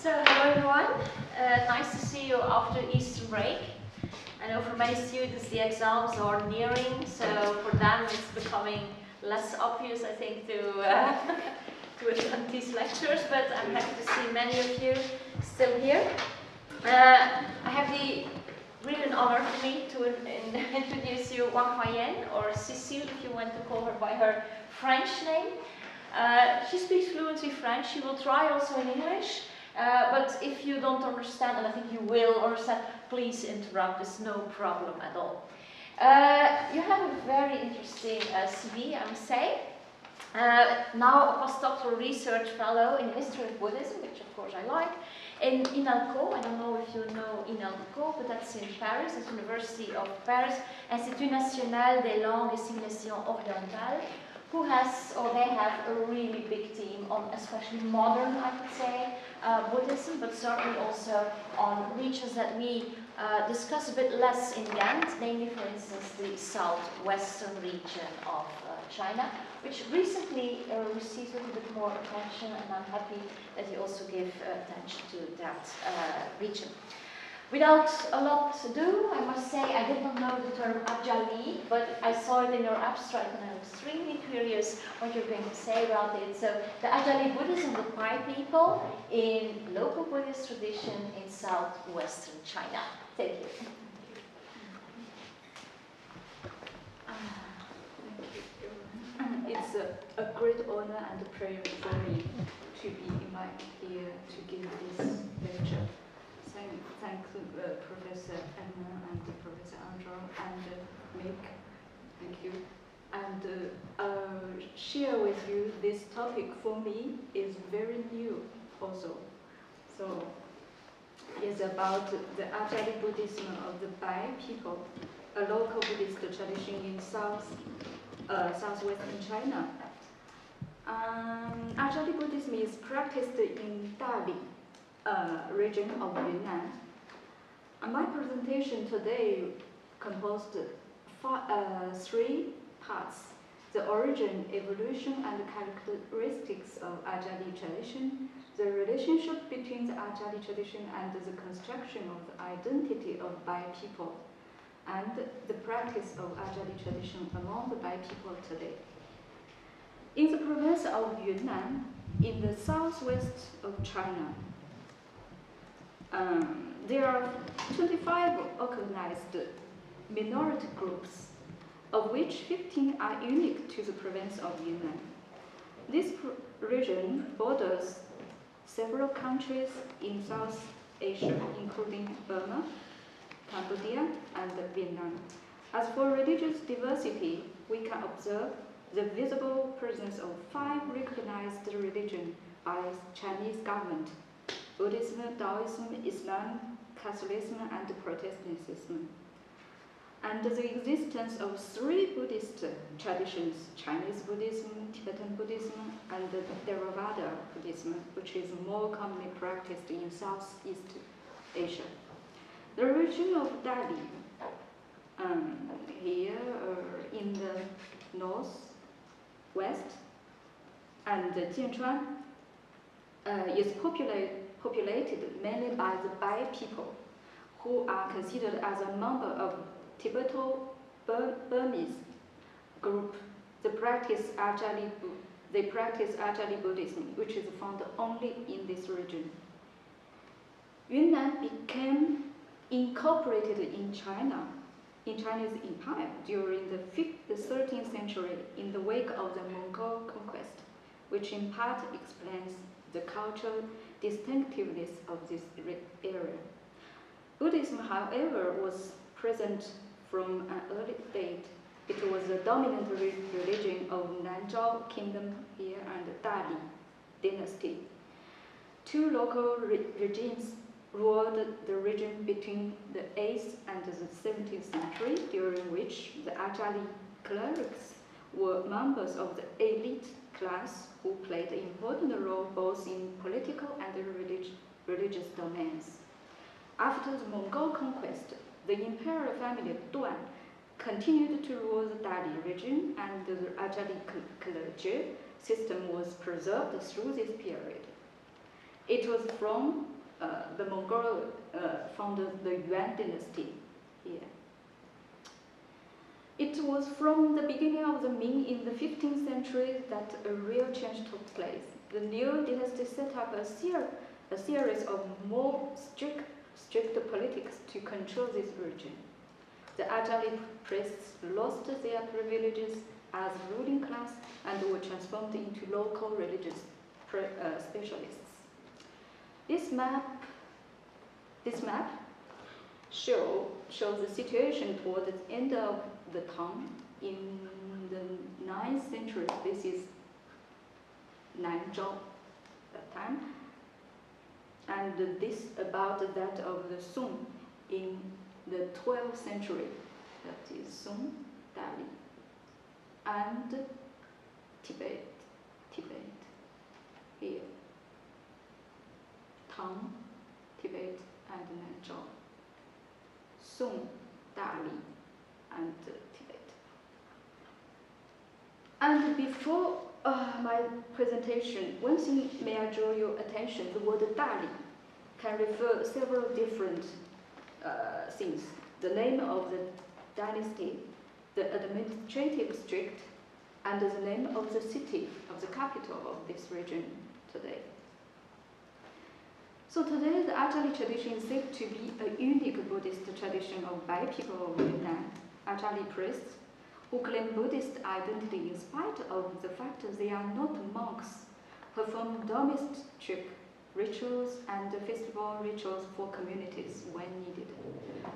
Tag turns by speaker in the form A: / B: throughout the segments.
A: So, hello everyone. Nice to see you after Easter break. I know for many students the exams are nearing, so for them it's becoming less obvious, I think, to attend these lectures, but I'm happy to see many of you still here. I have the real honor for me to introduce you Wang Huayan, or Cécile if you want to call her by her French name. She speaks fluently French. She will try also in English, but if you don't understand, and I think you will understand, please interrupt. There's no problem at all. You have a very interesting CV, I must say. Now a postdoctoral research fellow in history of Buddhism, which of course I like, in INALCO. I don't know if you know INALCO, but that's in Paris, it's University of Paris, Institut National des Langues et Civilisations Orientales, who has, or they have a really big team on especially modern, I would say, Buddhism, but certainly also on regions that we discuss a bit less in Ghent, namely, for instance, the southwestern region of China, which recently receives a little bit more attention, and I'm happy that you also give attention to that region. Without a lot to do, I must say I did not know the term Azhali, but I saw it in your abstract and I'm extremely curious what you're going to say about it. So, the Azhali Buddhism, the Pai people in local Buddhist tradition in southwestern China. Thank you.
B: It's a great honor and a pleasure for me to be invited here to give this lecture. Thanks Professor Emma and Professor Andrew and Mick. Thank you. And share with you this topic for me is very new also. So it's about the Azhali Buddhism of the Bai people, a local Buddhist tradition in southwestern China. Azhali Buddhism is practiced in Dali region of Yunnan. My presentation today composed three parts: the origin, evolution, and characteristics of Azhali tradition, the relationship between the Azhali tradition and the construction of the identity of Bai people, and the practice of Azhali tradition among the Bai people today. In the province of Yunnan, in the southwest of China, there are 25 organized minority groups, of which 15 are unique to the province of Yunnan. This region borders several countries in South Asia, including Burma, Cambodia, and Vietnam. As for religious diversity, we can observe the visible presence of 5 recognized religions by Chinese government: Buddhism, Taoism, Islam, Catholicism, and Protestantism. And the existence of 3 Buddhist traditions: Chinese Buddhism, Tibetan Buddhism, and Theravada Buddhism, which is more commonly practiced in Southeast Asia. The region of Dali, here in the northwest, and Jianchuan, is populated mainly by the Bai people, who are considered as a member of Tibeto-Burmese group. They practice Azhali Buddhism, which is found only in this region. Yunnan became incorporated in China, in Chinese Empire, during the 13th century in the wake of the Mongol conquest, which in part explains the cultural distinctiveness of this area. Buddhism, however, was present from an early date. It was the dominant religion of Nanzhao Kingdom here and Dali Dynasty. 2 local regimes ruled the region between the 8th and the 17th century, during which the Azhali clerics were members of the elite class who played an important role both in political and religious domains. After the Mongol conquest, the imperial family Duan continued to rule the Dali region, and the Azhali clergy system was preserved through this period. It was from the Mongol founded the Yuan dynasty here. It was from the beginning of the Ming in the 15th century that a real change took place. The new dynasty set up a series of more strict politics to control this region. The Azhali priests lost their privileges as ruling class and were transformed into local religious specialists. This map shows the situation toward the end of the Tang in the 9th century. This is Nanzhao that time, and this about that of the Song in the 12th century. That is Song, Dali, and Tibet here. Tang, Tibet, and Nanzhao. Song, Dali, and Tibet. And before my presentation, one thing may I draw your attention, the word Dali can refer several different things. The name of the dynasty, the administrative district, and the name of the city, of the capital of this region today. So today, the Azhali tradition is said to be a unique Buddhist tradition of Bai people of Yunnan, Azhali priests, who claim Buddhist identity in spite of the fact that they are not monks, perform domestic rituals and festival rituals for communities when needed.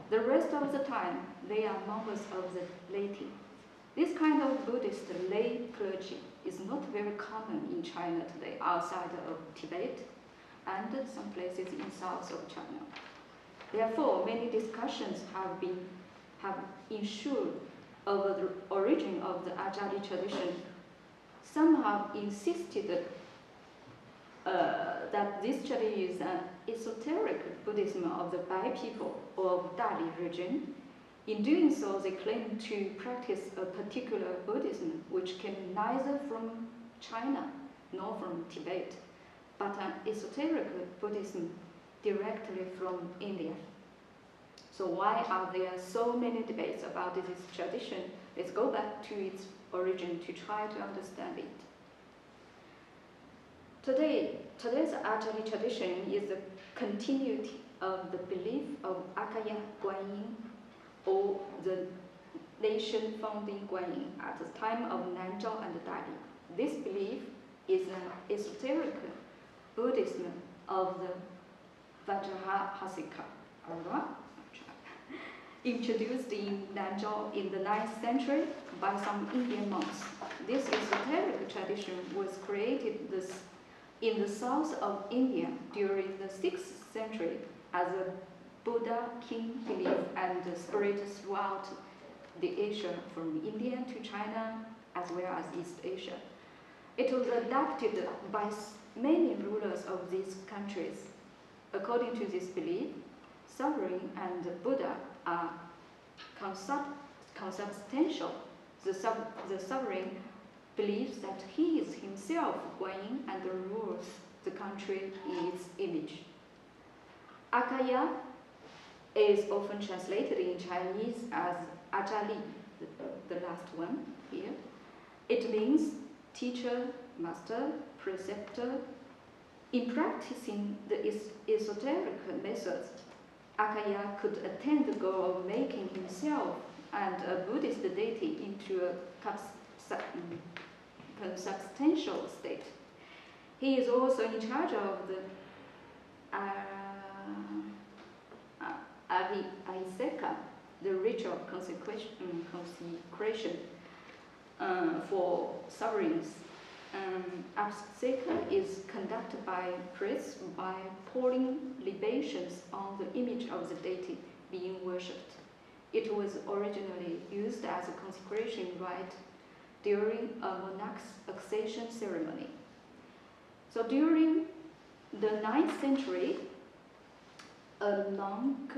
B: The rest of the time, they are members of the laity. This kind of Buddhist lay clergy is not very common in China today, outside of Tibet and some places in south of China. Therefore, many discussions have ensued over the origin of the Azhali tradition. Some have insisted that this tradition is an esoteric Buddhism of the Bai people or of Dali region. In doing so, they claim to practice a particular Buddhism which came neither from China nor from Tibet, but an esoteric Buddhism directly from India. So why are there so many debates about this tradition? Let's go back to its origin to try to understand it. Today's Azhali tradition is a continuity of the belief of Acarya Guanyin, or the nation founding Guanyin at the time of Nanzhao and Dali. This belief is an esoteric Buddhism of the Vajrahasika, introduced in Nanzhao in the 9th century by some Indian monks. This esoteric tradition was created in the south of India during the 6th century as a Buddha king belief and spread throughout the Asia from India to China as well as East Asia. It was adopted by many rulers of these countries. According to this belief, sovereign and Buddha are consubstantial. The sovereign believes that he is himself Guanyin and rules the country in its image. Acarya is often translated in Chinese as Azhali, the last one here. It means teacher, master, preceptor. In practicing the esoteric methods, Acarya could attain the goal of making himself and a Buddhist deity into a consubstantial state. He is also in charge of the Ahiseka, the ritual consecration for sovereigns. Ahiseka is conducted by priests by pouring libations on the image of the deity being worshipped. It was originally used as a consecration rite during a monarch's accession ceremony. So during the 9th century, a monk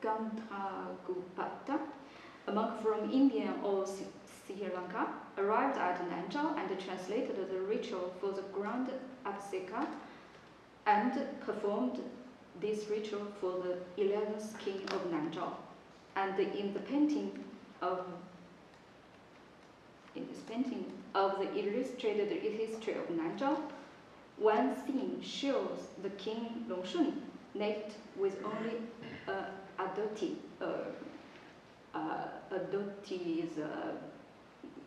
B: Gandhagupata, a monk from India or Sri Lanka, arrived at Nanzhao and translated the ritual for the Grand Abseka and performed this ritual for the 11th king of Nanzhao. And in this painting of the illustrated history of Nanzhao, one scene shows the king Longshun naked with only a dhoti. A dhoti is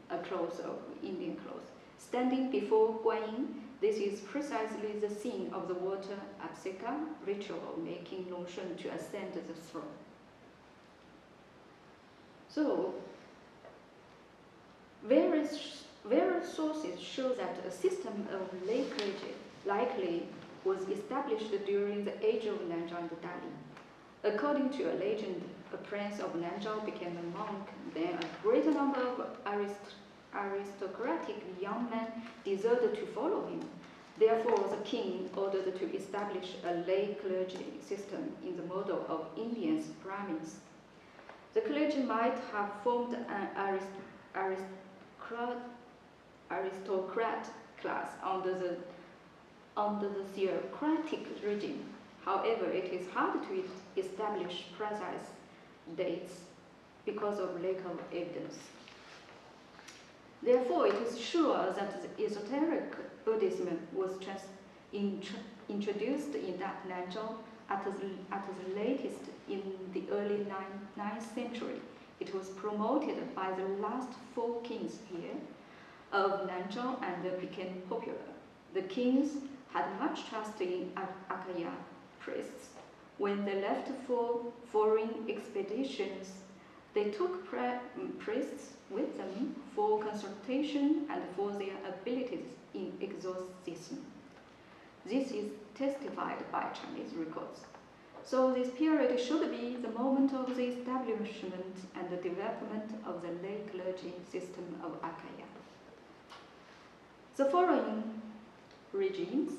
B: a cloth of Indian clothes. Standing before Guanyin, this is precisely the scene of the water abseka ritual making Longshun to ascend the throne. So, various sources show that a system of lay clergy likely was established during the age of Nanzhao and Dali. According to a legend, a prince of Nanzhao became a monk, then a great number of aristocratic young men deserted to follow him. Therefore, the king ordered to establish a lay clergy system in the model of Indian Brahmins. The clergy might have formed an aristocrat class under the theocratic regime. However, it is hard to establish precise dates because of lack of evidence. Therefore, it is sure that the Esoteric Buddhism was introduced in Nanzhao at the latest in the early 9th century. It was promoted by the last 4 kings here of Nanzhao and became popular. The kings had much trust in Acarya priests. When they left for foreign expeditions, they took priests with them for consultation and for their abilities in exorcism. This is testified by Chinese records. So this period should be the moment of the establishment and the development of the lay clergy system of Acarya. The following regimes,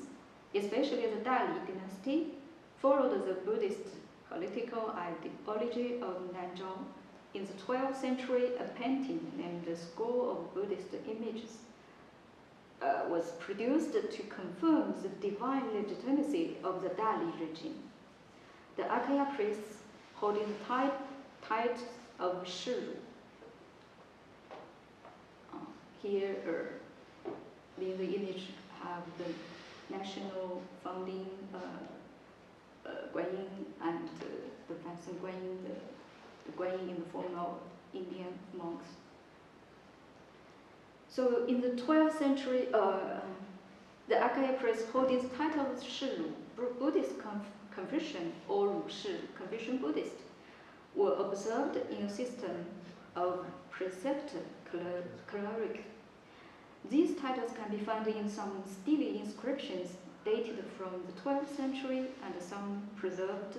B: especially the Dali dynasty, followed the Buddhist political ideology of Nanzhao. In the 12th century, a painting named the School of Buddhist Images was produced to confirm the divine legitimacy of the Dali regime. The Acarya priests holding the title of Shiru. Here, in the image, have the national founding Guanyin and the Fancy Guanyin, the Guanyin in the form of Indian monks. So in the 12th century, the Acarya priests holding the title of Shiru, Buddhist Confucian or Ru Shi, Confucian Buddhist, were observed in a system of preceptor cleric. These titles can be found in some stele inscriptions dated from the 12th century and some preserved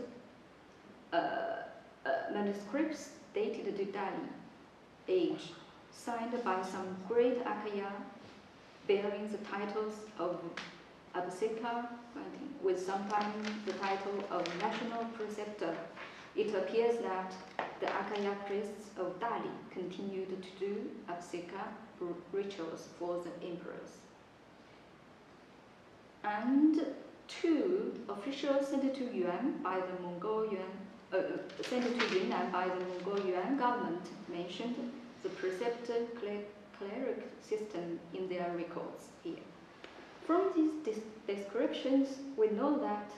B: manuscripts dated to Dali age, signed by some great Acarya bearing the titles of Abseka, with sometimes the title of national preceptor. It appears that the Acarya priests of Dali continued to do Abseka rituals for the emperors. And 2 officials sent to Yuan by the Mongol Yuan, sent to Yunnan by the Mongol Yuan government mentioned the preceptor cleric system in their records here. From these descriptions, we know that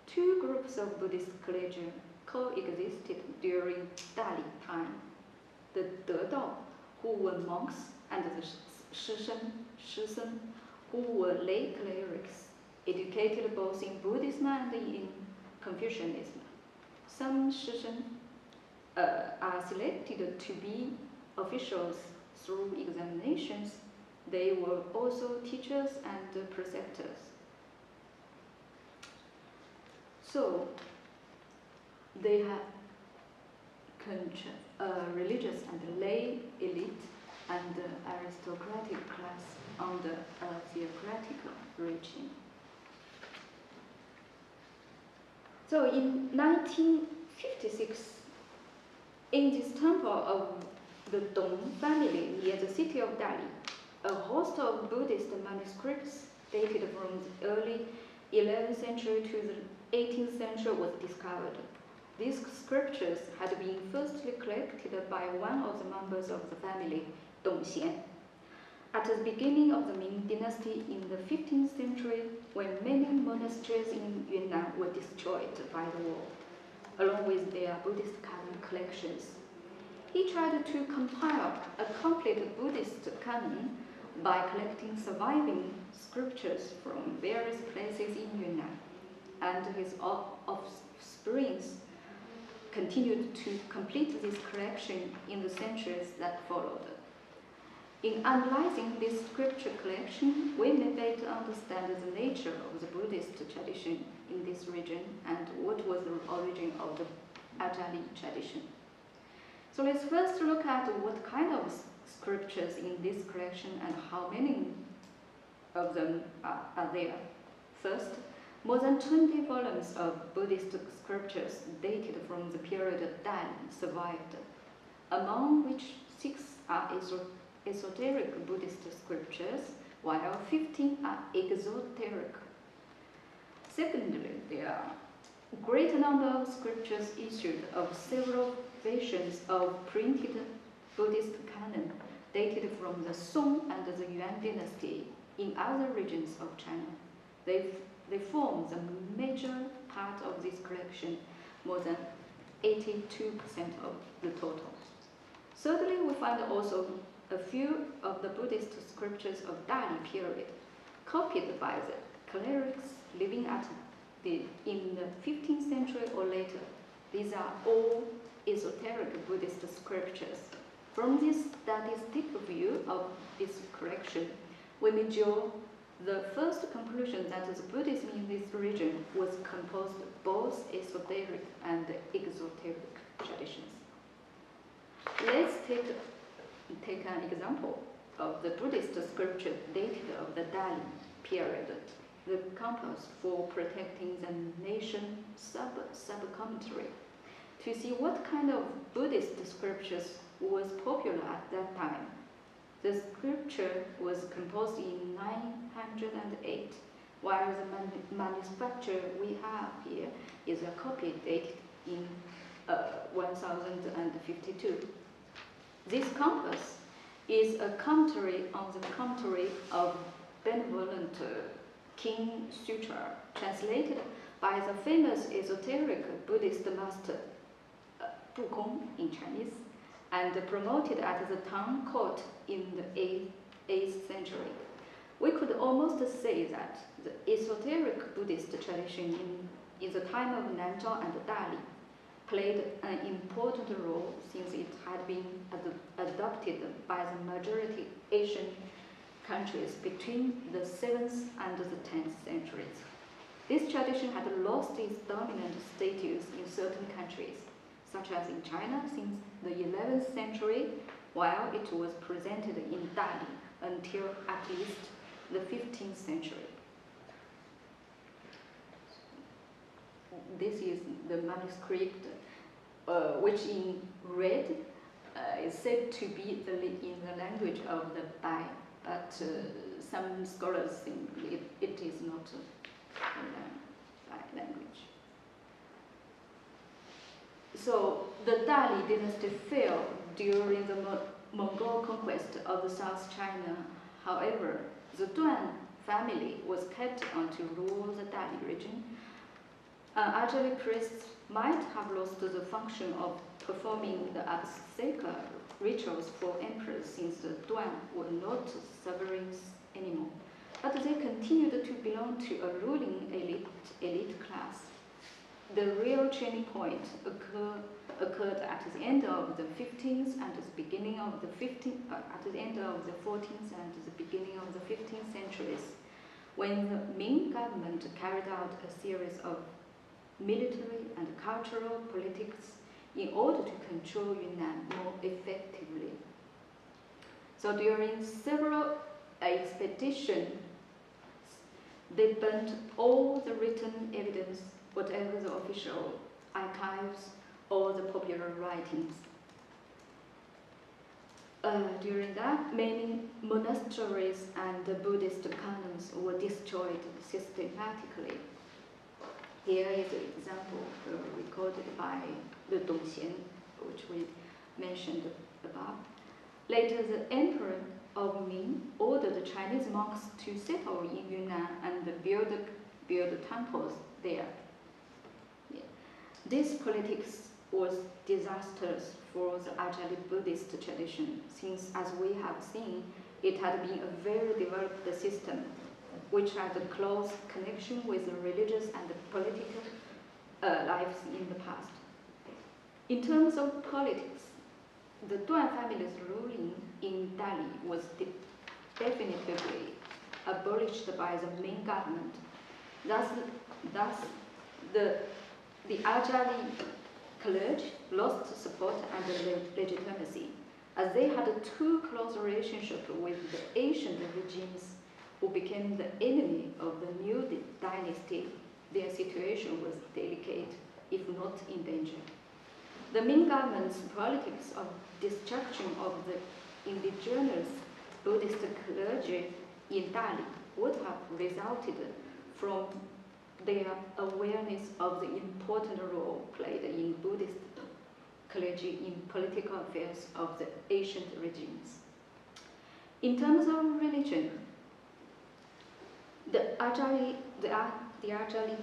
B: 2 groups of Buddhist clergy coexisted during Dali time: the Dedao, who were monks, and the Shisen, who were lay clerics, educated both in Buddhism and in Confucianism. Some Shisen are selected to be officials through examinations. They were also teachers and preceptors. So they had religious and lay elite and aristocratic class under a theocratic regime. So in 1956, in this temple of the Dong family near the city of Dali, a host of Buddhist manuscripts dated from the early 11th century to the 18th century was discovered. These scriptures had been firstly collected by one of the members of the family, Dongxian. At the beginning of the Ming Dynasty in the 15th century, when many monasteries in Yunnan were destroyed by the war, along with their Buddhist canon collections, he tried to compile a complete Buddhist canon by collecting surviving scriptures from various places in Yunnan, and his offsprings continued to complete this collection in the centuries that followed. In analyzing this scripture collection, we may better understand the nature of the Buddhist tradition in this region and what was the origin of the Azhali tradition. So let's first look at what kind of scriptures in this collection and how many of them are there. First, more than 20 volumes of Buddhist scriptures dated from the period of Dan survived, among which 6 are Esoteric Buddhist scriptures, while 15 are exoteric. Secondly, there are a great number of scriptures issued of several versions of printed Buddhist canon dated from the Song and the Yuan dynasty in other regions of China. They form the major part of this collection, more than 82% of the total. Thirdly, we find also a few of the Buddhist scriptures of Dali period, copied by the clerics living in the 15th century or later. These are all esoteric Buddhist scriptures. From this statistic view of this collection, we may draw the first conclusion that the Buddhism in this region was composed of both esoteric and exoteric traditions. Let's take an example of the Buddhist scripture dated of the Dali period, the compass for protecting the nation sub-commentary, to see what kind of Buddhist scriptures was popular at that time. The scripture was composed in 908, while the manuscripture we have here is a copy dated in 1052. This compass is a commentary on the commentary of Benevolent King Sutra, translated by the famous esoteric Buddhist master Bukong in Chinese, and promoted at the town court in the 8th century. We could almost say that the esoteric Buddhist tradition in the time of Nanzhao and Dali played an important role since it had been adopted by the majority Asian countries between the 7th and the 10th centuries. This tradition had lost its dominant status in certain countries, such as in China since the 11th century, while it was presented in Dali until at least the 15th century. This is the manuscript, which in red is said to be in the language of the Bai, but some scholars think it is not a Bai language. So the Dali dynasty fell during the Mongol conquest of the South China. However, the Duan family was kept on to rule the Dali region. Azhali priests might have lost the function of performing the Acarya rituals for emperors since the Duan were not sovereigns anymore, but they continued to belong to a ruling elite class. The real turning point occurred at the end of the 15th and the beginning of the 15th, at the end of the 14th and the beginning of the 15th centuries, when the Ming government carried out a series of military and cultural politics in order to control Yunnan more effectively. So during several expeditions, they burnt all the written evidence, whatever the official archives or the popular writings. During that, many monasteries and Buddhist canons were destroyed systematically. Here is an example recorded by the Dongxian, which we mentioned above. Later, the emperor of Ming ordered the Chinese monks to settle in Yunnan and build temples there. Yeah. This politics was disastrous for the Azhali Buddhist tradition, since, as we have seen, it had been a very developed system which had a close connection with the religious and the political lives in the past. In terms of politics, the Duan family's ruling in Delhi was definitively abolished by the Ming government. Thus the Azhali clergy lost support and legitimacy, as they had a too close relationship with the ancient regimes who became the enemy of the new dynasty. Their situation was delicate, if not in danger. The Ming government's politics of destruction of the indigenous Buddhist clergy in Delhi would have resulted from their awareness of the important role played in Buddhist clergy in political affairs of the ancient regimes. In terms of religion, the Azhali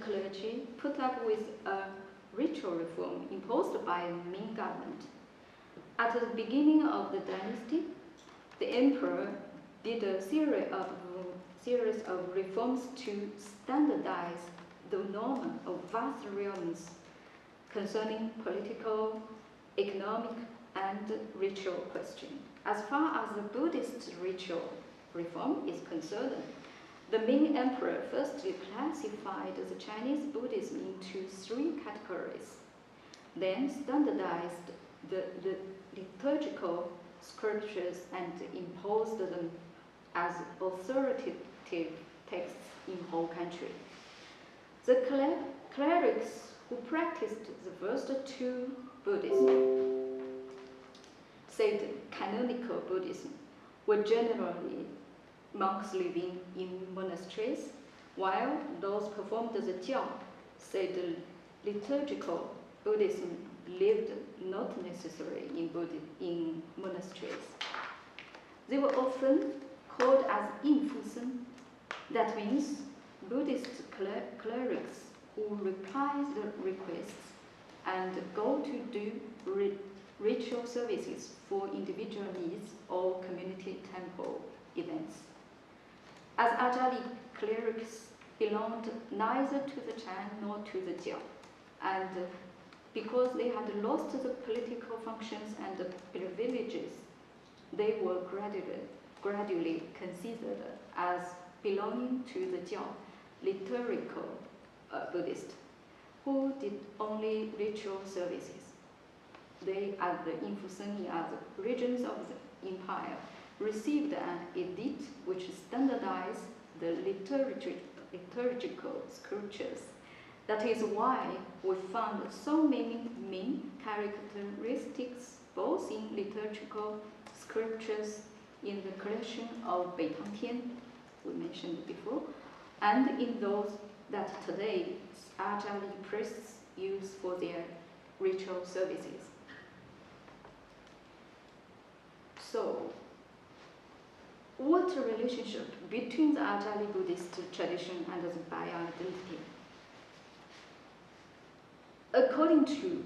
B: clergy put up with a ritual reform imposed by the Ming government. At the beginning of the dynasty, the emperor did a series of reforms to standardize the norm of vast realms concerning political, economic, and ritual questions. As far as the Buddhist ritual reform is concerned, the Ming emperor firstly classified the Chinese Buddhism into 3 categories, then standardized the liturgical scriptures and imposed them as authoritative texts in whole country. The clerics who practiced the first 2 Buddhism, said canonical Buddhism, were generally monks living in monasteries, while those performed the Jiao, said liturgical Buddhism, lived not necessarily in monasteries. They were often called as infusen. That means Buddhist clerics who reply the requests and go to do ritual services for individual needs or community temple events. As Azhali clerics belonged neither to the Chan nor to the Jiao, and because they had lost the political functions and the privileges, they were gradually considered as belonging to the Jiao, liturgical Buddhist, who did only ritual services. They, as the infusen in other regions of the empire, received an edict which standardized the liturgical scriptures. That is why we found so many Ming characteristics both in liturgical scriptures in the collection of Beitang Tian, we mentioned before, and in those that today Azhali priests use for their ritual services. So, what's the relationship between the Azhali Buddhist tradition and the bio-identity? According to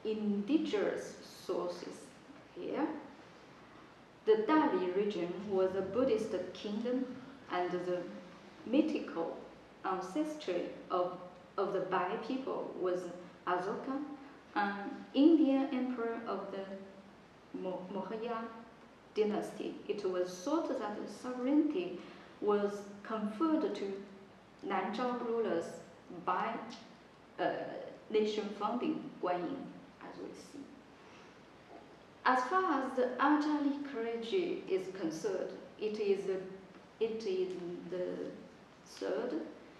B: indigenous sources here, the Delhi region was a Buddhist kingdom, and the mythical ancestry of the Bai people was Ashoka, an Indian emperor of the Huayan Dynasty. It was thought that sovereignty was conferred to Nanzhao rulers by nation-founding Guanyin, as we see. As far as the Azhali clergy is concerned, it is the third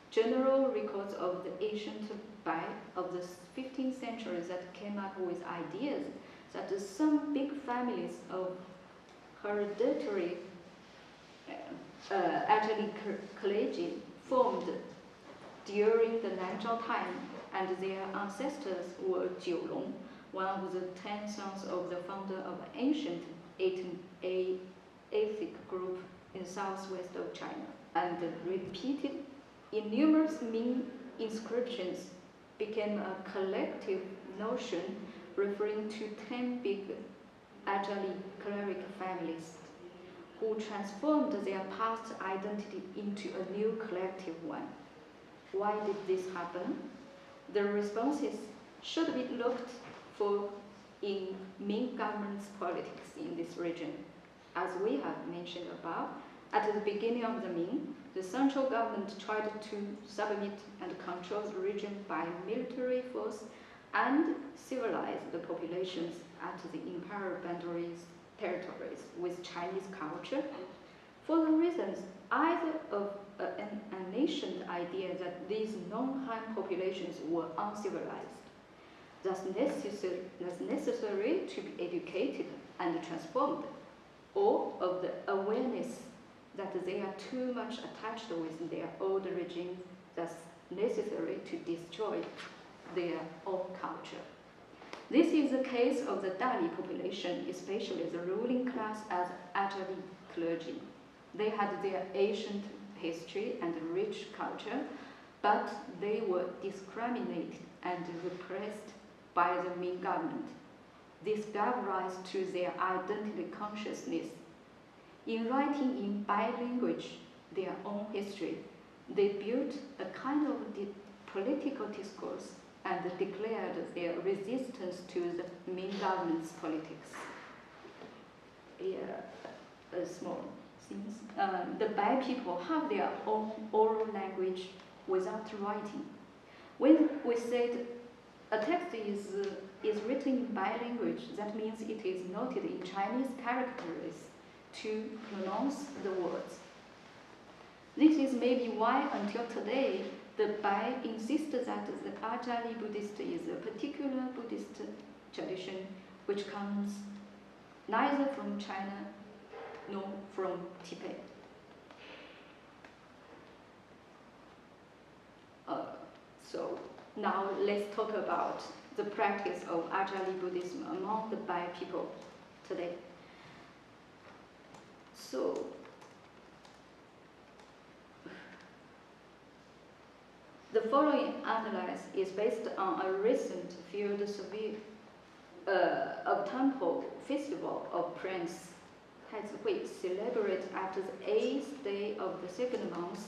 B: general records of the ancient Bai of the 15th century that came up with ideas that some big families of hereditary Azhali clergy formed during the Nanzhao time and their ancestors were Jiulong, one of the 10 sons of the founder of an ancient ethnic group in southwest of China, and repeated in numerous Ming inscriptions became a collective notion referring to 10 big Azhali cleric families who transformed their past identity into a new collective one. Why did this happen? The responses should be looked for in Ming government's politics in this region. As we have mentioned above, at the beginning of the Ming, the central government tried to submit and control the region by military force and civilize the populations at the imperial boundaries territories with Chinese culture, for the reasons either of an ancient idea that these non-Han populations were uncivilized, thus necessary to be educated and transformed, or of the awareness that they are too much attached with their old regime, thus necessary to destroy their own culture. This is the case of the Dali population, especially the ruling class as Azhali clergy. They had their ancient history and rich culture, but they were discriminated and repressed by the Ming government. This gave rise to their identity consciousness. In writing in bilanguage their own history, they built a kind of political discourse and declared their resistance to the Ming government's politics. Here, small things. The Bai people have their own oral language without writing. When we said a text is written in Bai language, that means it is noted in Chinese characters to pronounce the words. This is maybe why until today the Bai insist that the Azhali Buddhist is a particular Buddhist tradition which comes neither from China nor from Tibet. So now let's talk about the practice of Azhali Buddhism among the Bai people today. So, the following analysis is based on a recent field survey of temple festival of Prince Heizhui celebrated after the 8th day of the second month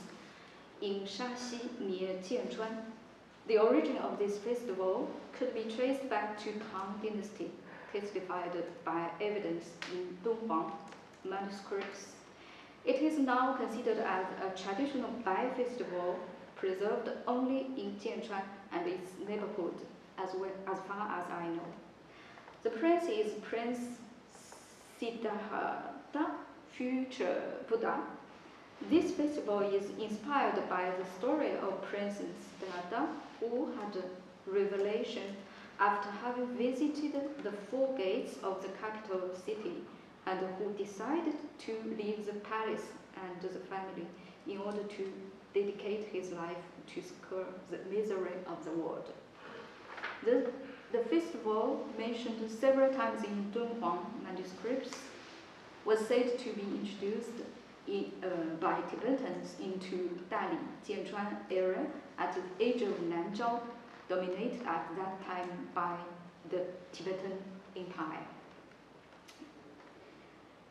B: in Shaxi near Jianchuan. The origin of this festival could be traced back to Tang Dynasty, testified by evidence in Huayan manuscripts. It is now considered as a traditional Bai festival preserved only in Jianchuan and its neighborhood, as far as I know. The prince is Prince Siddhartha, future Buddha. This festival is inspired by the story of Prince Siddhartha, who had a revelation after having visited the 4 gates of the capital city, and who decided to leave the palace and the family in order to dedicate his life to cure the misery of the world. The festival, mentioned several times in Dunhuang manuscripts, was said to be introduced by Tibetans into Dali, Jianchuan area at the age of Nanzhao, dominated at that time by the Tibetan Empire.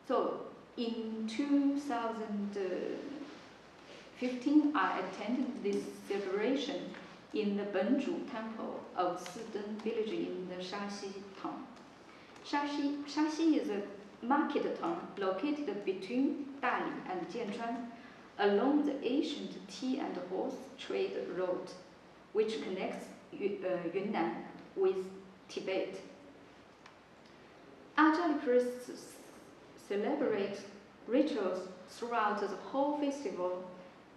B: So in 2015, I attended this celebration in the Benju temple of Siden village in the Shaxi town. Shaxi is a market town located between Dali and Jianchuan along the ancient tea and horse trade road, which connects Yunnan with Tibet. Azhali priests celebrate rituals throughout the whole festival.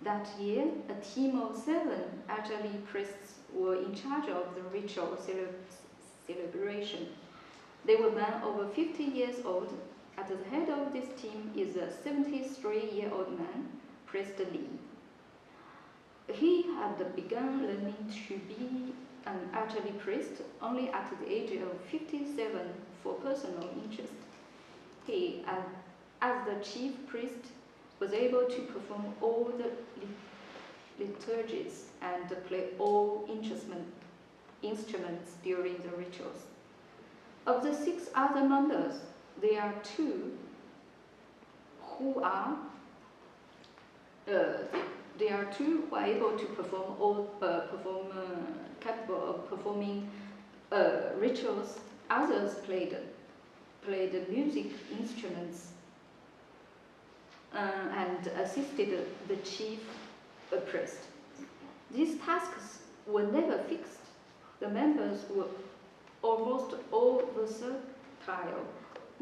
B: That year, a team of 7 Azhali priests were in charge of the ritual celebration. They were men over 50 years old. At the head of this team is a 73-year-old man, Priest Li. He had begun learning to be an Azhali priest only at the age of 57 for personal interest. He, as the chief priest, was able to perform all the liturgies and play all instruments during the rituals. Of the 6 other members, there are 2 who are able to perform capable of performing rituals. Others played music instruments and assisted the chief priest. These tasks were never fixed. The members were almost all versatile.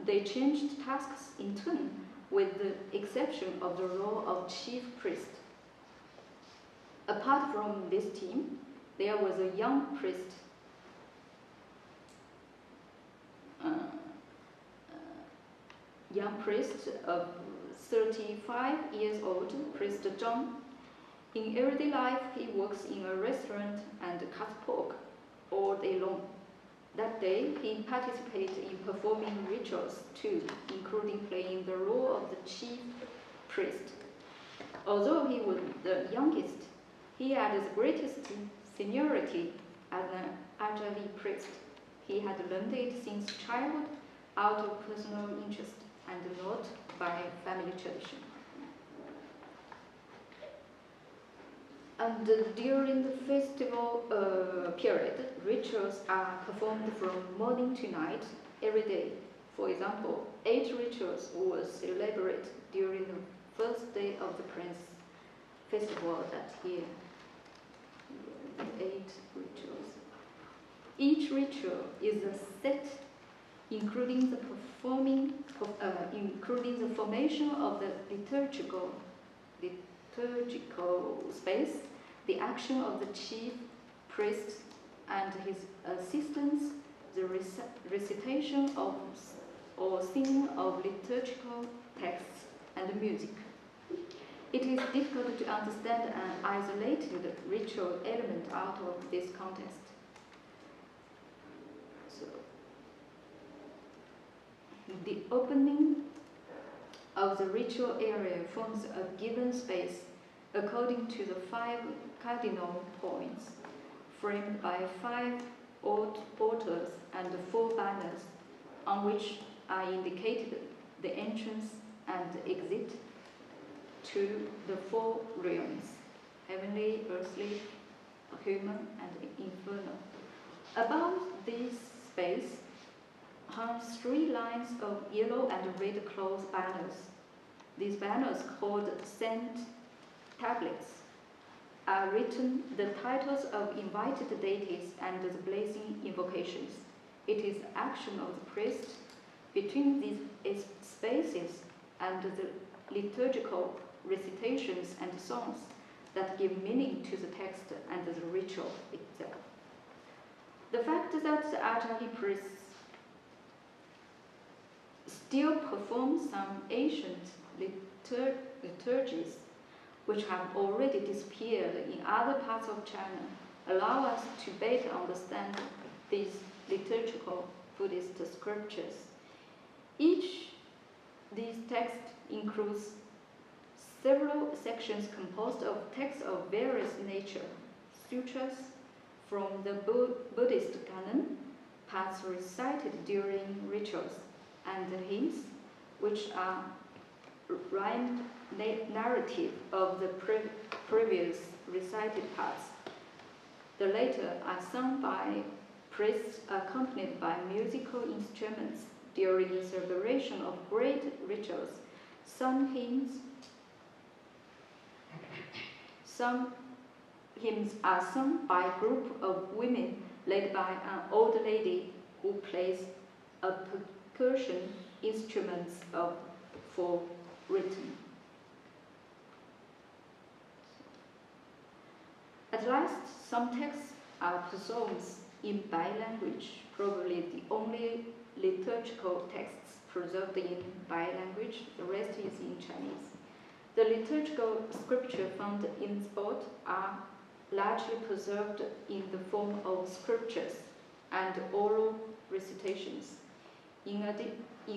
B: They changed tasks in turn, with the exception of the role of chief priest. Apart from this team, there was a young priest, of 35 years old, Priest Zhang. In everyday life, he works in a restaurant and cuts pork all day long. That day, he participated in performing rituals too, including playing the role of the chief priest. Although he was the youngest, he had the greatest seniority as an Azhali priest. He had learned it since childhood out of personal interest and not by family tradition. And during the festival period, rituals are performed from morning to night every day. For example, 8 rituals were celebrated during the first day of the Prince festival that year. 8 rituals. Each ritual is a set, including the formation of the liturgical space, the action of the chief priest and his assistants, the recitation of or singing of liturgical texts and music. It is difficult to understand an isolated ritual element out of this context. So, the opening of the ritual area forms a given space according to the 5 cardinal points, framed by 5 altars and 4 banners, on which are indicated the entrance and exit to the 4 realms: heavenly, earthly, human, and infernal. Above this space hung 3 lines of yellow and red cloth banners. These banners, called saint tablets, are written the titles of invited deities and the blessing invocations. It is the action of the priest between these spaces and the liturgical recitations and songs that give meaning to the text and the ritual itself. The fact that the Azhali priests still perform some ancient liturgies which have already disappeared in other parts of China allow us to better understand these liturgical Buddhist scriptures. Each these texts includes several sections composed of texts of various nature, sutras from the Buddhist canon, parts recited during rituals, and the hymns, which are rhymed narrative of the previous recited parts. The latter are sung by priests accompanied by musical instruments during the celebration of great rituals. Some hymns are sung by a group of women led by an old lady who plays a percussion instruments for rhythm. At last, some texts are psalms in Bai language, probably the only liturgical texts preserved in Bai language. The rest is in Chinese. The liturgical scripture found in spot are largely preserved in the form of scriptures and oral recitations. In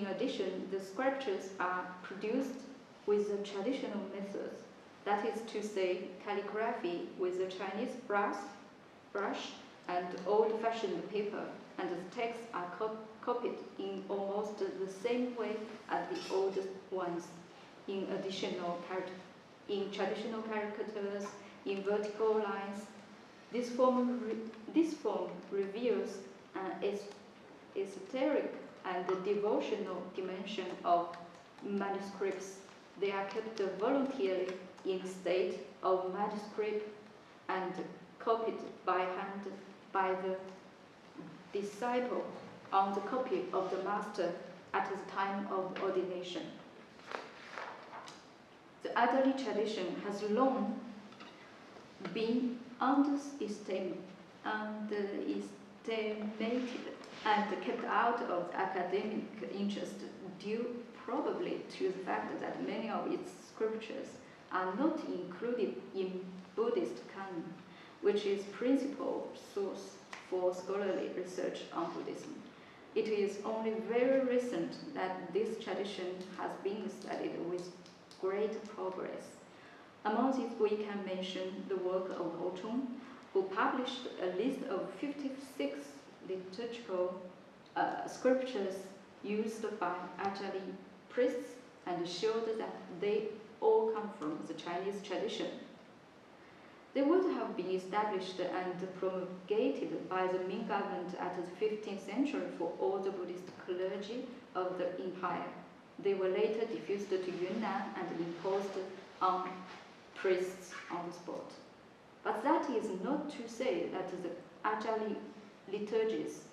B: addition, the scriptures are produced with the traditional methods, that is to say, calligraphy with the Chinese brush and old-fashioned paper, and the texts are copied in almost the same way as the old ones, in traditional characters, in vertical lines. This form reveals an esoteric and devotional dimension of manuscripts. They are kept voluntarily in state of manuscript and copied by hand by the disciple on the copy of the master at the time of ordination. The Azhali tradition has long been underestimated and kept out of academic interest due probably to the fact that many of its scriptures are not included in Buddhist canon, which is principal source for scholarly research on Buddhism. It is only very recent that this tradition has been studied with great progress. Among these, we can mention the work of Ho, who published a list of 56 liturgical scriptures used by Azhali priests and showed that they all come from the Chinese tradition. They would have been established and promulgated by the Ming government at the 15th century for all the Buddhist clergy of the empire. They were later diffused to Yunnan and imposed on priests on the spot. But that is not to say that the Azhali liturgies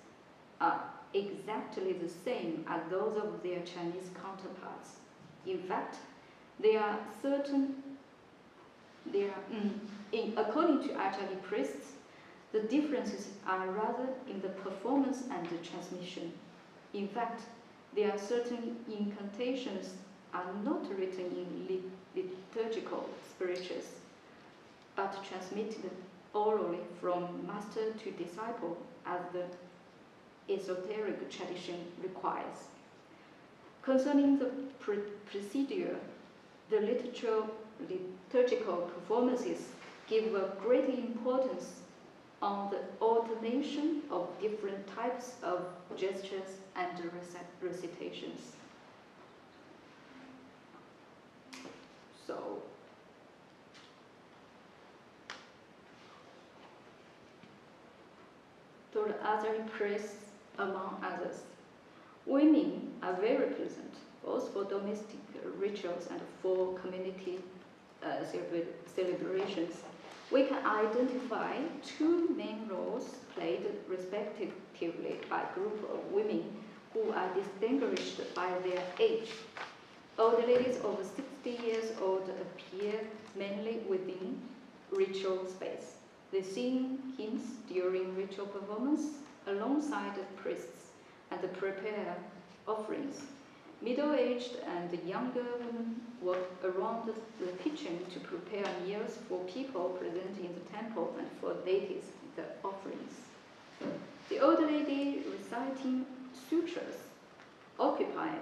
B: are exactly the same as those of their Chinese counterparts. In fact, according to Azhali priests, the differences are rather in the performance and the transmission. In fact, there are certain incantations are not written in liturgical scriptures, but transmitted orally from master to disciple as the esoteric tradition requires. Concerning the procedure, the liturgical performances give a great importance on the alternation of different types of gestures and recitations. So, to the Azhali priests, among others, women are very present, both for domestic rituals and for community celebrations. We can identify two main roles played respectively by a group of women who are distinguished by their age. Old ladies over 60 years old appear mainly within ritual space. They sing hymns during ritual performance alongside priests and prepare offerings. Middle-aged and younger women work around the kitchen to prepare meals for people present in the temple and for deities, the offerings. The old lady reciting sutras occupy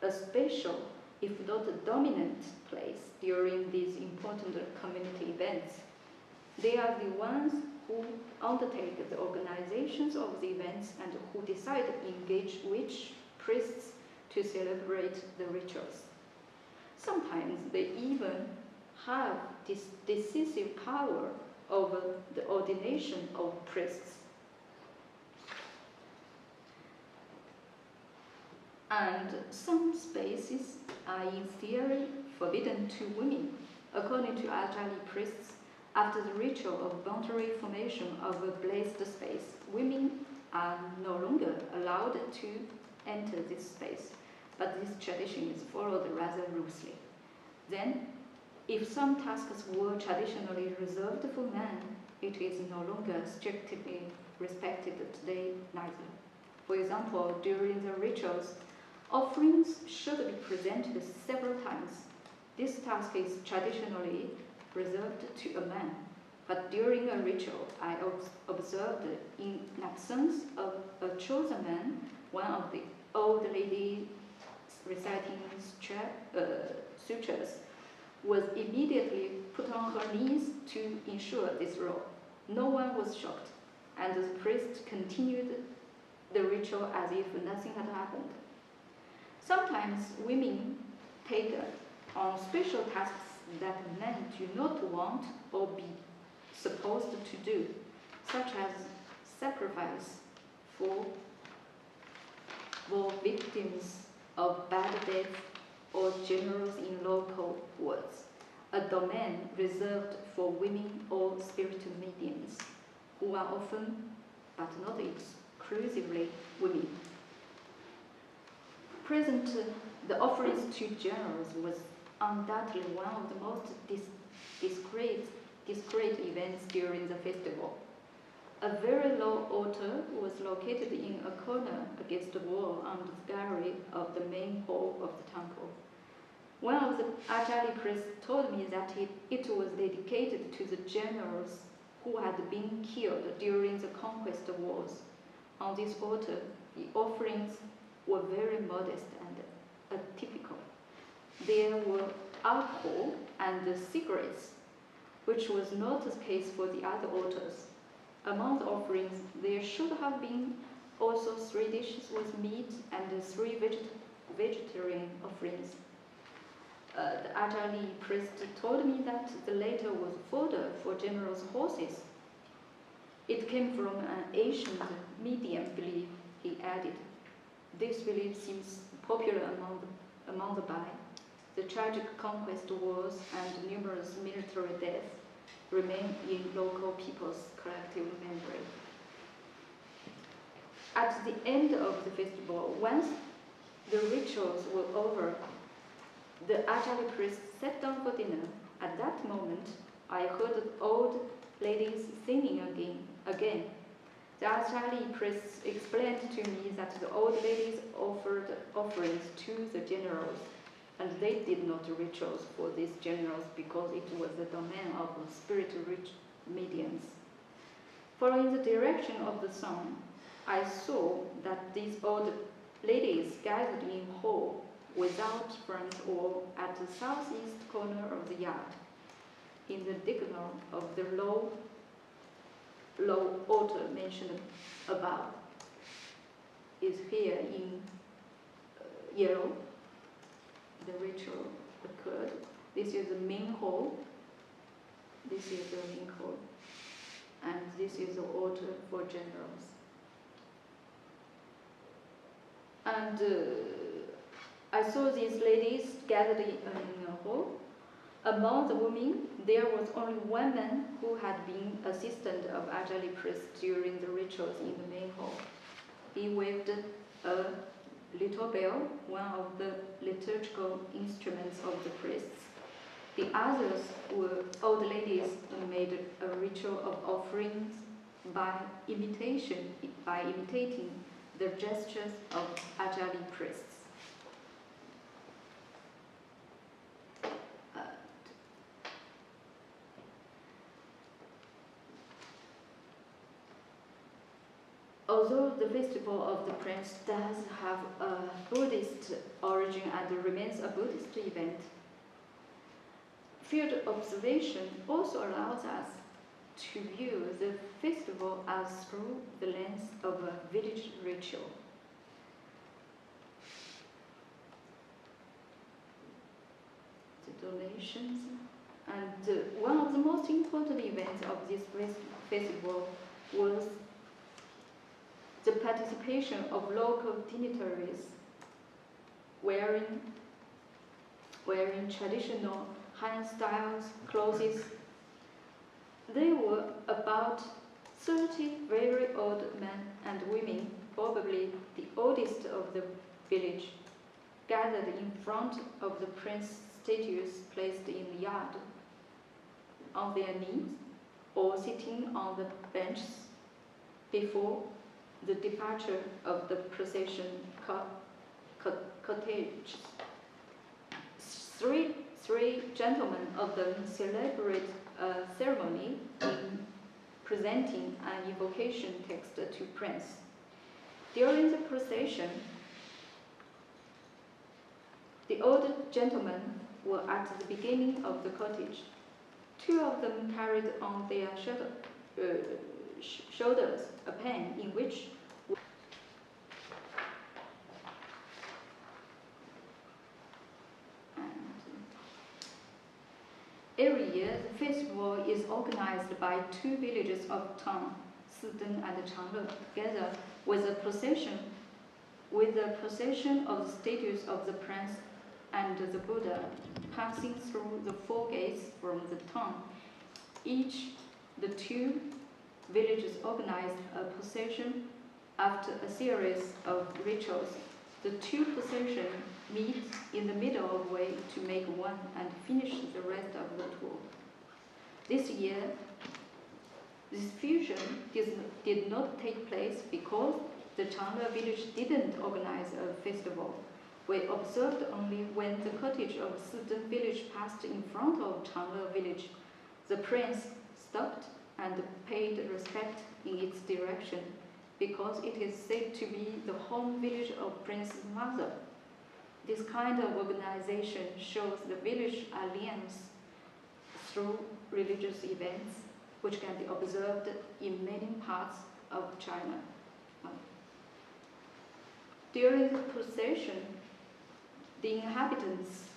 B: a special, if not a dominant, place during these important community events. They are the ones who undertake the organizations of the events and who decide to engage which priests to celebrate the rituals. Sometimes they even have this decisive power over the ordination of priests. And some spaces are in theory forbidden to women. According to Azhali priests, after the ritual of voluntary formation of a blessed space, women are no longer allowed to enter this space, but this tradition is followed rather loosely. Then, if some tasks were traditionally reserved for men, it is no longer strictly respected today neither. For example, during the rituals, offerings should be presented several times. This task is traditionally reserved to a man. But during a ritual, I observed in absence of a chosen man, one of the old ladies reciting sutras was immediately put on her knees to ensure this role. No one was shocked, and the priest continued the ritual as if nothing had happened. Sometimes women take on special tasks that men do not want or be supposed to do, such as sacrifice for victims of bad death or generals in local wards, a domain reserved for women or spiritual mediums, who are often, but not exclusively, women. Present, the offerings to generals was undoubtedly one of the most discreet events during the festival. A very low altar was located in a corner against the wall on the gallery of the main hall of the temple. One of the Azhali priests told me that it was dedicated to the generals who had been killed during the conquest wars. On this altar, the offerings were very modest and atypical. There were alcohol and cigarettes, which was not the case for the other altars. Among the offerings, there should have been also 3 dishes with meat and 3 vegetarian offerings. The Azhali priest told me that the latter was fodder for generals' horses. It came from an ancient Median belief, he added. This belief seems popular among the Bai. The tragic conquest wars and numerous military deaths remain in local people's collective memory. At the end of the festival, once the rituals were over, the Azhali priest sat down for dinner. At that moment, I heard the old ladies singing again. The Azhali priest explained to me that the old ladies offered offerings to the generals, and they did not rituals for these generals because it was the domain of spirit-rich mediums. Following the direction of the sun, I saw that these old ladies gathered in hall without front or at the southeast corner of the yard, in the diagonal of the low altar mentioned above. Is here in yellow. The ritual occurred. This is the main hall. This is the main hall. And this is the altar for generals. And I saw these ladies gathered in a hall. Among the women, there was only one man who had been assistant of Azhali priest during the rituals in the main hall. He waved a little bell, one of the liturgical instruments of the priests. The others were old ladies who made a ritual of offerings by imitating the gestures of Azhali priests. Although the festival of the prince does have a Buddhist origin and remains a Buddhist event, field observation also allows us to view the festival as through the lens of a village ritual. The donations, and one of the most important events of this festival was the participation of local dignitaries wearing traditional Han-style clothes. They were about 30 very old men and women, probably the oldest of the village, gathered in front of the prince's statues placed in the yard, on their knees or sitting on the benches before the departure of the procession cortege. Three gentlemen of them celebrate a ceremony in presenting an invocation text to prince. During the procession, the old gentlemen were at the beginning of the cottage. Two of them carried on their shoulders a pen in which every year the festival is organized by two villages of town, Siden and Changle, together with a procession of the statues of the prince and the Buddha passing through the four gates from the town. The two villages organized a procession after a series of rituals. The two processions meet in the middle of the way to make one and finish the rest of the tour. This year, this fusion did not take place because the Changle village didn't organize a festival. We observed only when the cottage of Siden village passed in front of Changle village. The prince stopped and paid respect in its direction because it is said to be the home village of Prince's mother. This kind of organization shows the village alliance through religious events, which can be observed in many parts of China. During the procession, the inhabitants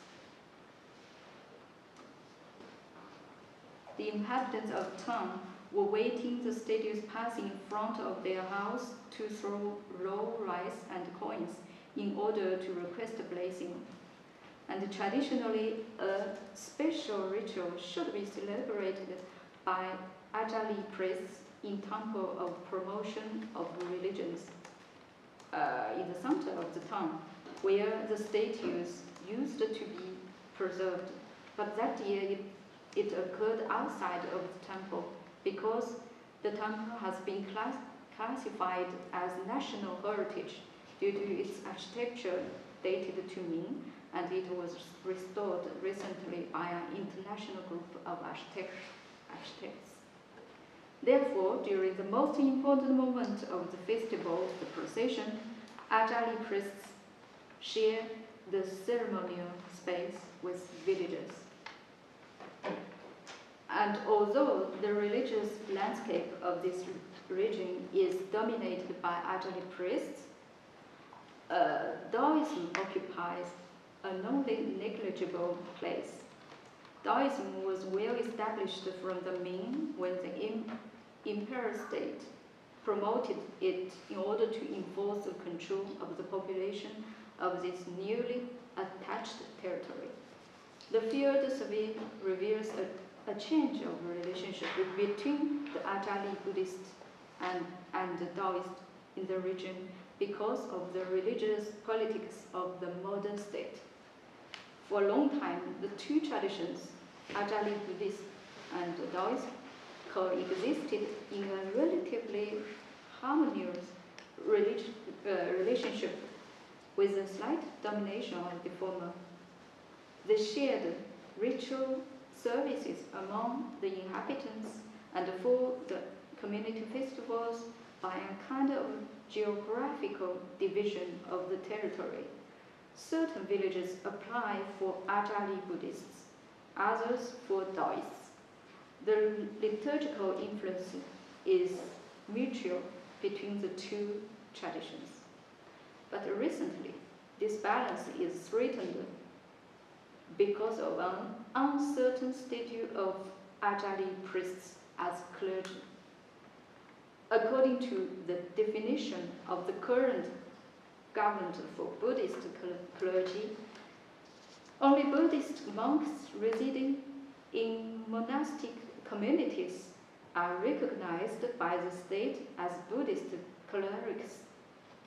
B: of town were waiting the statues passing in front of their house to throw raw rice and coins in order to request a blessing. And traditionally, a special ritual should be celebrated by Azhali priests in temple of promotion of religions in the center of the town, where the statues used to be preserved. But that year it occurred outside of the temple because the temple has been classified as national heritage due to its architecture dated to Ming, and it was restored recently by an international group of architects. Therefore, during the most important moment of the festival, the procession, Azhali priests share the ceremonial space with villagers. And although the religious landscape of this region is dominated by Azhali priests, Taoism occupies a non-negligible place. Taoism was well established from the Ming when the imperial state promoted it in order to enforce the control of the population of this newly attached territory. The field survey reveals a change of relationship between the Azhali Buddhist and the Taoist in the region because of the religious politics of the modern state. For a long time, the two traditions, Azhali Buddhist and Taoist, coexisted in a relatively harmonious relationship with a slight domination of the former. They shared ritual services among the inhabitants and for the community festivals by a kind of geographical division of the territory. Certain villages apply for Azhali Buddhists, others for Taoists. The liturgical influence is mutual between the two traditions. But recently, this balance is threatened because of an uncertain status of Azhali priests as clergy. According to the definition of the current government for Buddhist clergy, only Buddhist monks residing in monastic communities are recognized by the state as Buddhist clerics.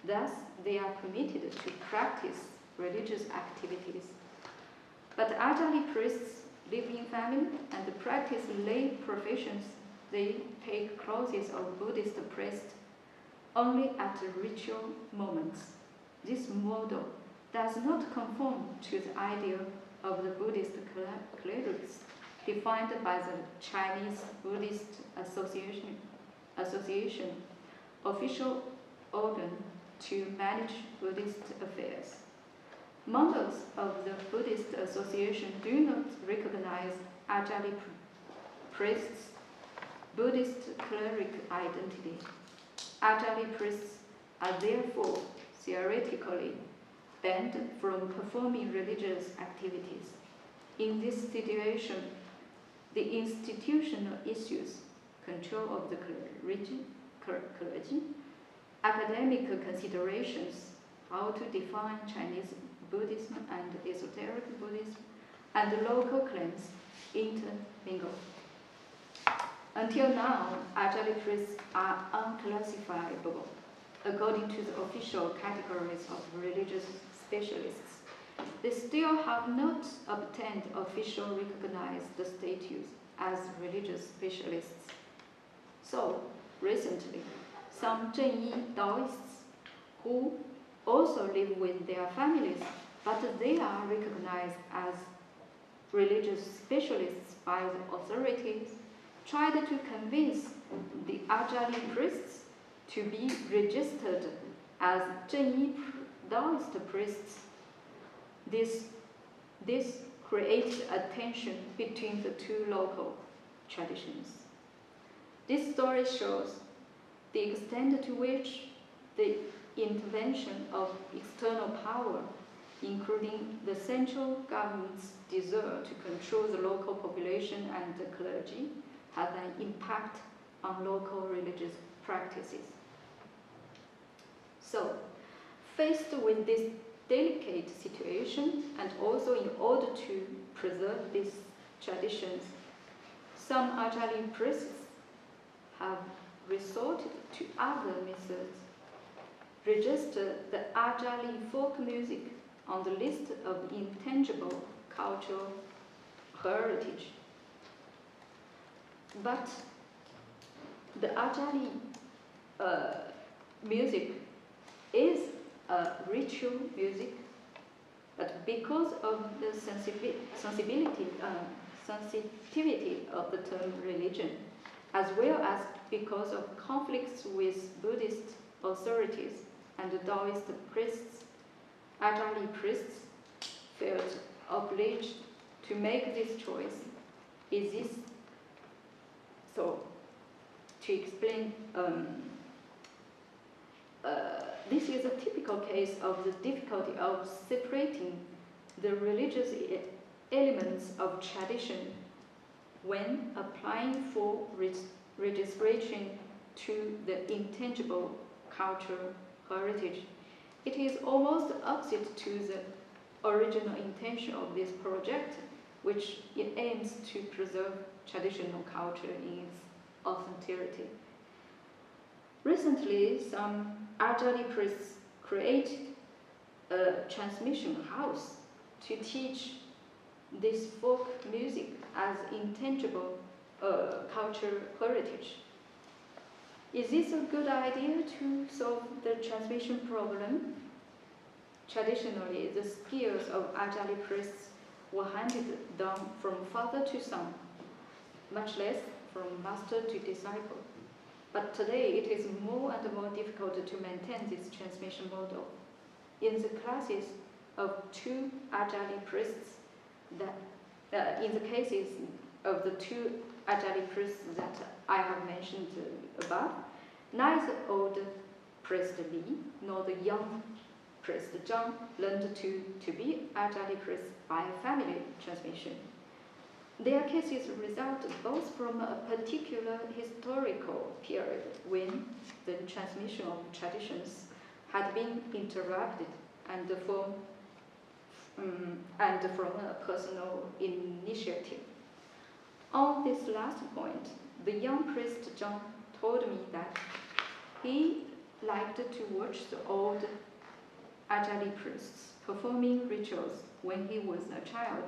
B: Thus, they are permitted to practice religious activities. But Azhali priests live in family and practice lay professions. They take clothes of Buddhist priests only at ritual moments. This model does not conform to the ideal of the Buddhist clerics defined by the Chinese Buddhist Association, official organ to manage Buddhist affairs. Members of the Buddhist Association do not recognize Azhali priests' Buddhist cleric identity. Azhali priests are therefore theoretically banned from performing religious activities. In this situation, the institutional issues, control of the clergy, academic considerations, how to define Chinese Buddhism and Esoteric Buddhism, and local claims intermingle. Until now, Azhali priests are unclassifiable according to the official categories of religious specialists. They still have not obtained official recognized status as religious specialists. So, recently, some Zhenyi Taoists who also live with their families, but they are recognized as religious specialists by the authorities, tried to convince the Azhali priests to be registered as Zhenyi Taoist priests. This creates a tension between the two local traditions. This story shows the extent to which the intervention of external power, including the central government's desire to control the local population and the clergy, has an impact on local religious practices. So, faced with this delicate situation, and also in order to preserve these traditions, some Azhali priests have resorted to other methods. Register the Azhali folk music on the list of intangible cultural heritage. But the Azhali music is a ritual music, but because of the sensitivity of the term religion, as well as because of conflicts with Buddhist authorities and Taoist priests, Azhali priests felt obliged to make this choice. So, to explain, this is a typical case of the difficulty of separating the religious elements of tradition when applying for registration to the intangible cultural heritage. It is almost opposite to the original intention of this project, which it aims to preserve traditional culture in its authenticity. Recently, some Azhali priests created a transmission house to teach this folk music as intangible cultural heritage. Is this a good idea to solve the transmission problem? Traditionally, the skills of Azhali priests were handed down from father to son, much less from master to disciple. But today, it is more and more difficult to maintain this transmission model. In the classes of two Azhali priests, in the cases of the two Azhali priests that I have mentioned above, neither old priest Li nor the young priest Zhang learned to be Azhali priests by family transmission. Their cases result both from a particular historical period when the transmission of traditions had been interrupted and from a personal initiative. On this last point, the young priest Zhang told me that he liked to watch the old Azhali priests performing rituals when he was a child.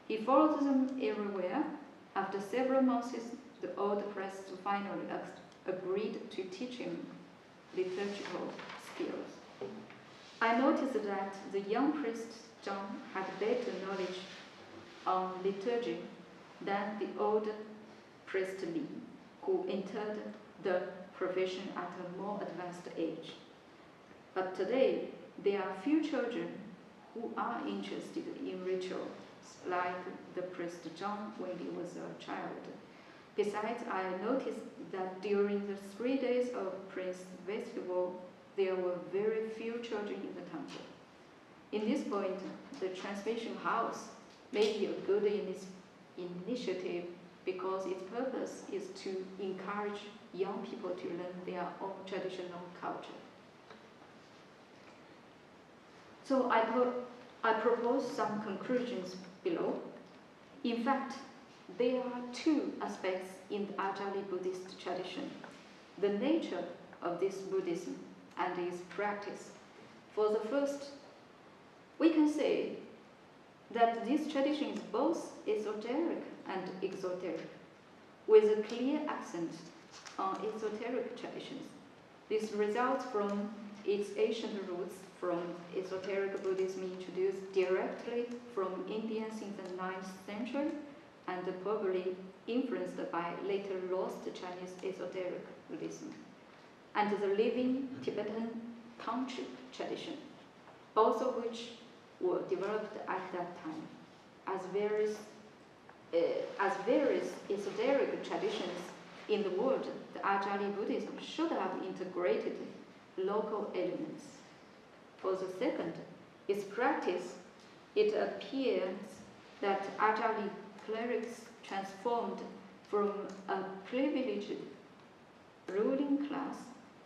B: He followed them everywhere. After several months, the old priest finally agreed to teach him liturgical skills. I noticed that the young priest Zhang had better knowledge on liturgy than the old priest Li, who entered the profession at a more advanced age. But today, there are few children who are interested in rituals, like the priest John when he was a child. Besides, I noticed that during the 3 days of Prince Festival, there were very few children in the temple. In this point, the transmission house may be a good initiative because its purpose is to encourage young people to learn their own traditional culture. So I propose some conclusions below. In fact, there are two aspects in the Azhali Buddhist tradition: the nature of this Buddhism and its practice. For the first, we can say that this tradition is both esoteric and exoteric, with a clear accent on esoteric traditions. This results from its ancient roots from esoteric Buddhism introduced directly from Indians in the 9th century and probably influenced by later lost Chinese esoteric Buddhism, and the living Tibetan tantric tradition, both of which were developed at that time. As various esoteric traditions in the world, the Azhali Buddhism should have integrated local elements. For the second, its practice, it appears that Azhali clerics transformed from a privileged ruling class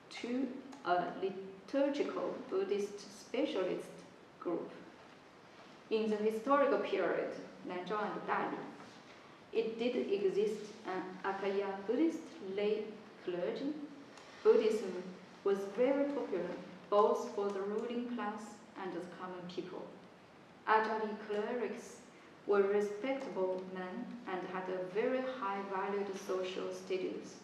B: to a liturgical Buddhist specialist group. In the historical period, Nanzhao and Dali, it did exist an Acarya Buddhist lay clergy. Buddhism was very popular both for the ruling class and the common people. Azhali clerics were respectable men and had a very high valued social status.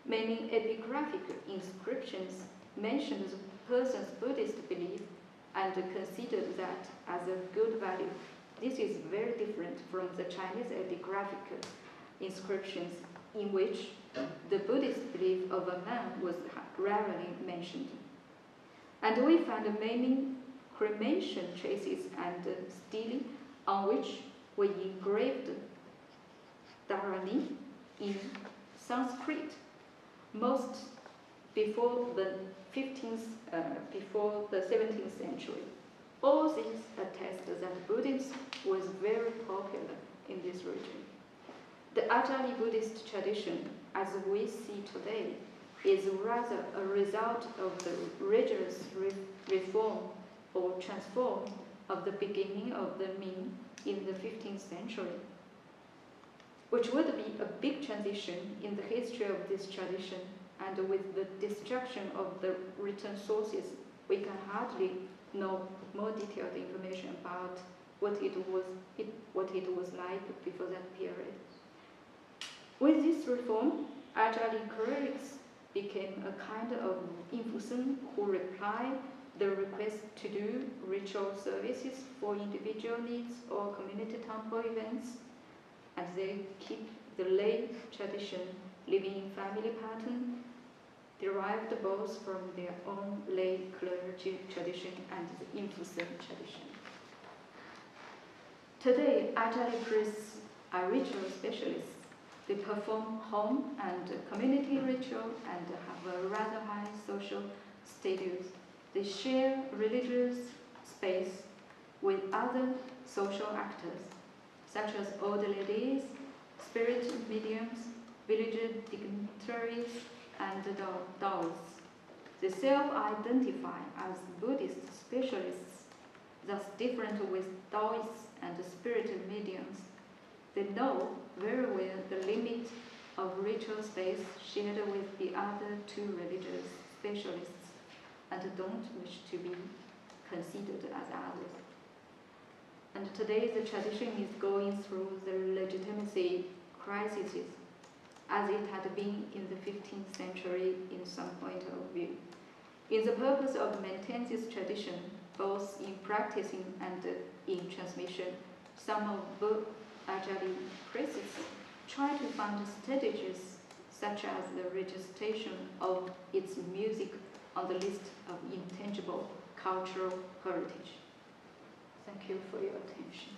B: Many epigraphic inscriptions mentioned the person's Buddhist belief and considered that as a good value. This is very different from the Chinese epigraphic inscriptions in which the Buddhist belief of a man was rarely mentioned. And we find many cremation traces and stelae on which were engraved dharani in Sanskrit, most before the 17th century. All these attest that Buddhism was very popular in this region. The Azhali Buddhist tradition, as we see today, is rather a result of the rigorous reform or transform of the beginning of the Ming in the 15th century, which would be a big transition in the history of this tradition, and with the destruction of the written sources, we can hardly know more detailed information about what it was like before that period. With this reform, Azhali clerics became a kind of infusum who reply the request to do ritual services for individual needs or community temple events, and they keep the lay tradition living in family pattern, derived both from their own lay clergy tradition and the infusum tradition. Today, Azhali priests are ritual specialists. They perform home and community ritual and have a rather high social status. They share religious space with other social actors, such as old ladies, spirit mediums, village dignitaries, and Taoists. They self-identify as Buddhist specialists, thus different with Taoists and spirit mediums. They know very well the limit of ritual space shared with the other two religious specialists and don't wish to be considered as others. And today the tradition is going through the legitimacy crises, as it had been in the 15th century in some point of view. In the purpose of maintaining this tradition, both in practicing and in transmission, some of Azhali priests try to find strategies such as the registration of its music on the list of intangible cultural heritage. Thank you for your attention.